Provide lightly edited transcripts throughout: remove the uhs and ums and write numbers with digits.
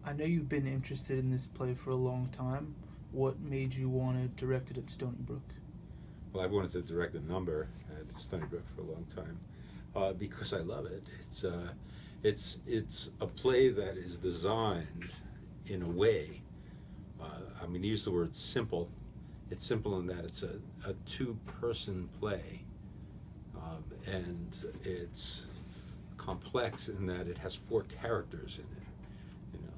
I know you've been interested in this play for a long time. What made you want to direct it at Stony Brook? Well, I've wanted to direct a number at Stony Brook for a long time because I love it. It's a play that is designed in a way. I'm going to use the word simple. It's simple in that it's a two-person play, and it's complex in that it has four characters in it.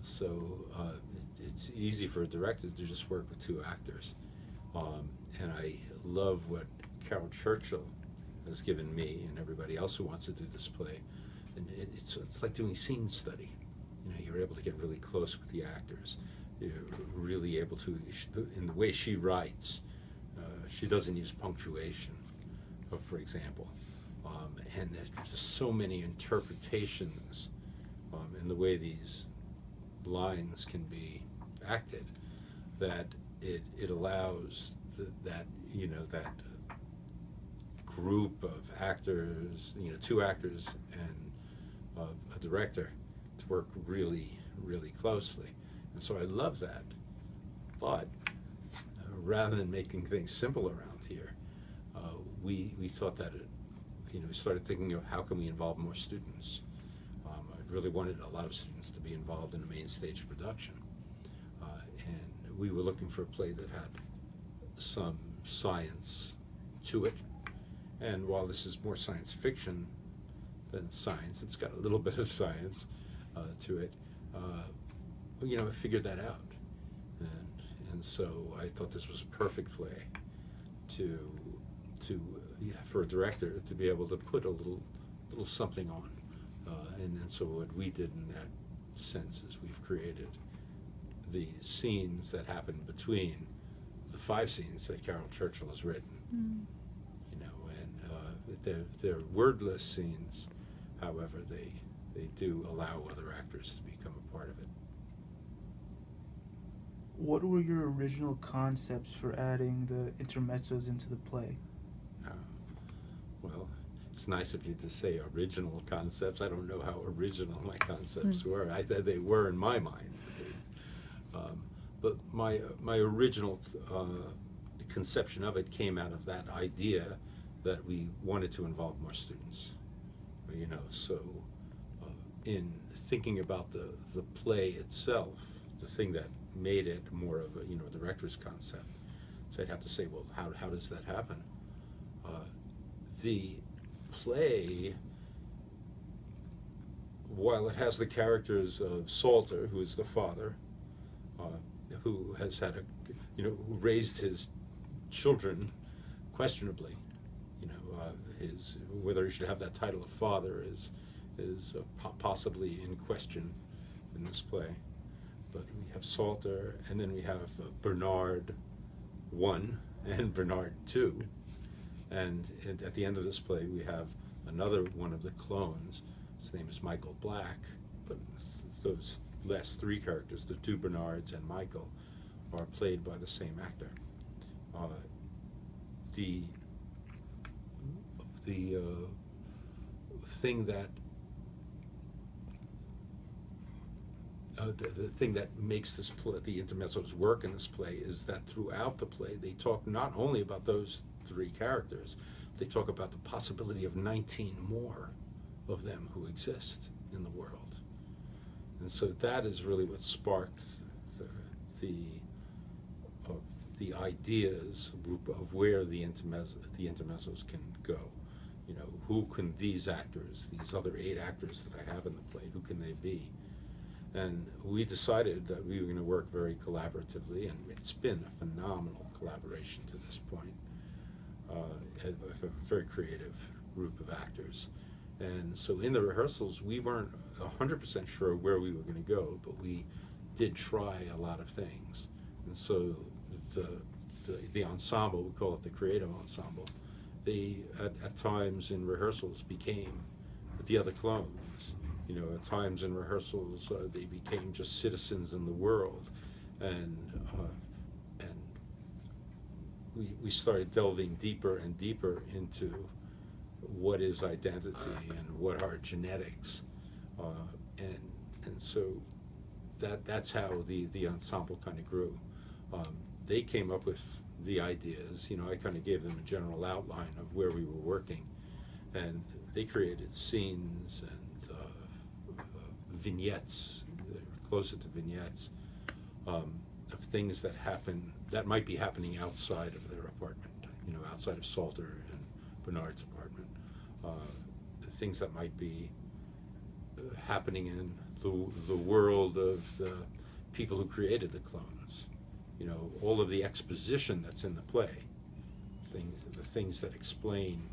So it's easy for a director to just work with two actors. And I love what Carol Churchill has given me and everybody else who wants to do this play. And it's like doing scene study. You're able to get really close with the actors. You're really able to, in the way she writes, she doesn't use punctuation, for example. And there's just so many interpretations in the way these lines can be acted that it allows that group of actors, two actors and a director to work really, really closely. And so I love that. But rather than making things simple around here, we thought that we started thinking of how can we involve more students. I really wanted a lot of students to be involved in a main stage production. And we were looking for a play that had some science to it. And while this is more science fiction than science, it's got a little bit of science to it. I figured that out. And so I thought this was a perfect play to for a director to be able to put a little something on. And so what we did in that sense is we've created the scenes that happen between the 5 scenes that Carol Churchill has written. Mm. And they're wordless scenes. However, they do allow other actors to become a part of it. What were your original concepts for adding the intermezzos into the play? Well, it's nice of you to say original concepts. I don't know how original my concepts were. I thought they were in my mind. But my original conception of it came out of that idea that we wanted to involve more students. So in thinking about the play itself, the thing that made it more of a director's concept. So I'd have to say, well, how does that happen? The play, while it has the characters of Salter, who is the father, who has had who raised his children questionably, his whether he should have that title of father is possibly in question in this play. But we have Salter, and then we have Bernard I and Bernard II. And at the end of this play, we have another one of the clones. His name is Michael Black, but those last 3 characters, the 2 Bernards and Michael, are played by the same actor. The thing that the thing that makes this play, the intermezzos work in this play, is that throughout the play they talk not only about those 3 characters, they talk about the possibility of 19 more of them who exist in the world. And so that is really what sparked the ideas of where the intermezzos can go. Who can these actors, these other 8 actors that I have in the play, who can they be? And we decided that we were going to work very collaboratively, and it's been a phenomenal collaboration to this point. A very creative group of actors. And so in the rehearsals, we weren't 100% sure where we were going to go, but we did try a lot of things. And so the ensemble, we call it the creative ensemble, they at times in rehearsals became the other clones. At times in rehearsals they became just citizens in the world, and we started delving deeper and deeper into what is identity and what are genetics, and so that's how the ensemble kind of grew. They came up with the ideas. You know, I kind of gave them a general outline of where we were working, and they created scenes and vignettes, closer to vignettes, of things that happen that might be happening outside of their apartment. You know, outside of Salter and Bernard's apartment, things that might be happening in the world of the people who created the clones. You know, all of the exposition that's in the play, the things that explain,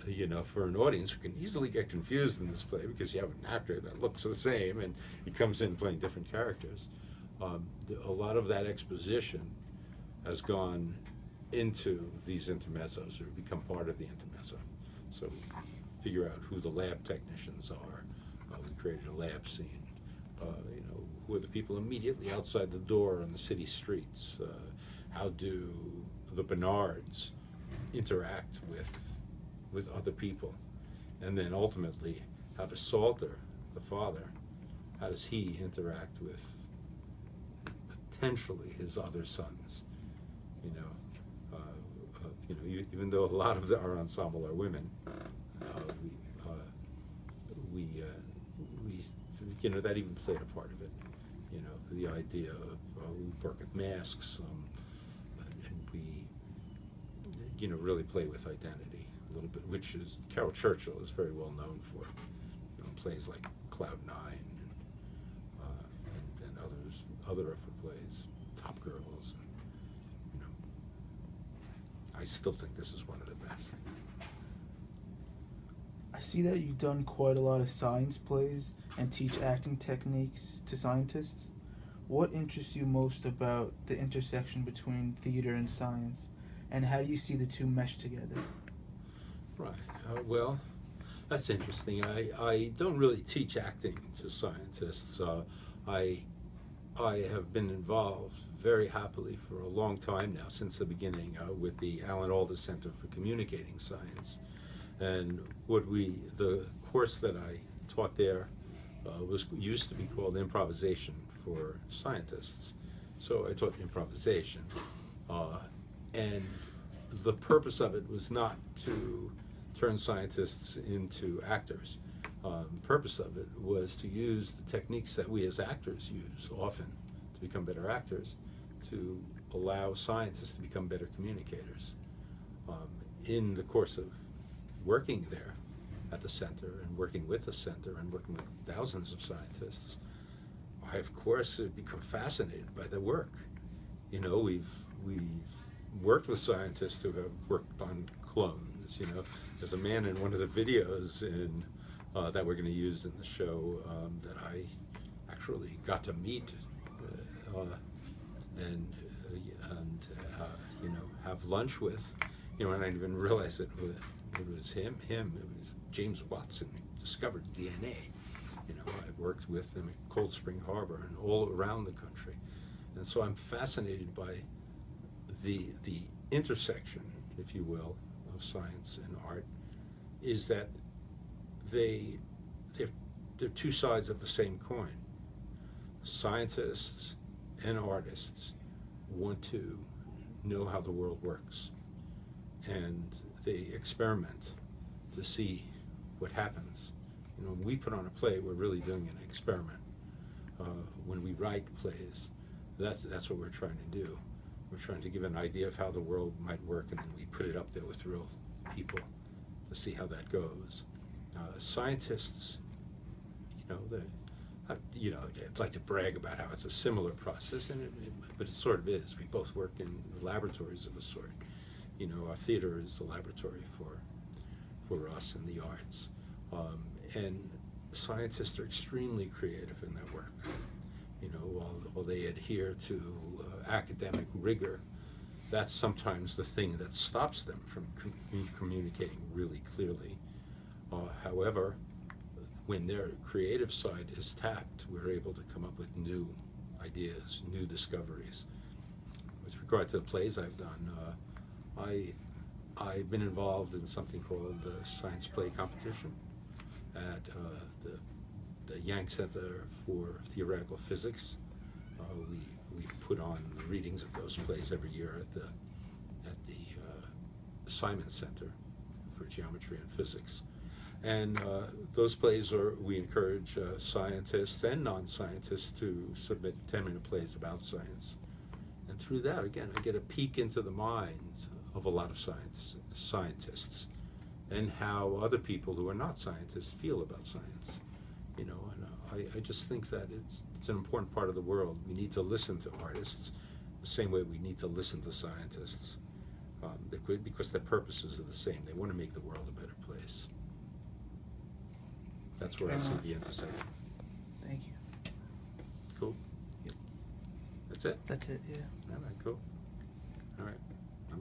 you know, for an audience who can easily get confused in this play because you have an actor that looks the same and he comes in playing different characters. A lot of that exposition has gone into these intermezzos, or become part of the intermezzo. So figure out who the lab technicians are. We created a lab scene. You know, who are the people immediately outside the door on the city streets? How do the Bernards interact with other people? And then ultimately, how does Salter, the father, how does he interact with potentially his other sons? You know, even though a lot of our ensemble are women, we you know, that even played a part of it. You know, the idea of we work with masks, and we, you know, really play with identity a little bit, which is Carol Churchill is very well known for. You know, plays like Cloud Nine and other of her plays, Top Girls. And, you know, I still think this is one of the best. I see that you've done quite a lot of science plays and teach acting techniques to scientists. What interests you most about the intersection between theater and science, and how do you see the two mesh together? Right. Well, that's interesting. I don't really teach acting to scientists. I have been involved very happily for a long time now, since the beginning, with the Alan Alda Center for Communicating Science. And the course that I taught there used to be called Improvisation for Scientists. So I taught improvisation. And the purpose of it was not to turn scientists into actors. The purpose of it was to use the techniques that we as actors use often to become better actors, to allow scientists to become better communicators. In the course of working there at the center and working with the center and working with thousands of scientists, I of course have become fascinated by their work. You know, we've worked with scientists who have worked on clones. You know, there's a man in one of the videos that we're going to use in the show that I actually got to meet and you know, have lunch with. You know, and I didn't even realize it was him. It was James Watson who discovered DNA. You know, I worked with him at Cold Spring Harbor and all around the country, and so I'm fascinated by the intersection, if you will, of science and art. Is that they're two sides of the same coin. Scientists and artists want to know how the world works, and they experiment to see what happens. You know, when we put on a play, we're really doing an experiment. When we write plays, that's what we're trying to do. We're trying to give an idea of how the world might work, and then we put it up there with real people to see how that goes. Scientists, you know, I'd like to brag about how it's a similar process, but it sort of is. We both work in laboratories of a sort. You know, our theater is a laboratory for us in the arts, and scientists are extremely creative in their work. You know, while they adhere to academic rigor, that's sometimes the thing that stops them from communicating really clearly. However, when their creative side is tapped, we're able to come up with new ideas, new discoveries. With regard to the plays I've done, I've been involved in something called the Science Play Competition at the Yang Center for Theoretical Physics. We put on readings of those plays every year at the Simon Center for Geometry and Physics. And those plays we encourage scientists and non-scientists to submit 10-minute plays about science. And through that, again, I get a peek into the minds of a lot of scientists and how other people who are not scientists feel about science. You know, and I just think that it's an important part of the world. We need to listen to artists the same way we need to listen to scientists, because their purposes are the same. They want to make the world a better place. That's where I see the intersection. Thank you. Cool. Yep. That's it? That's it, yeah. All right, cool.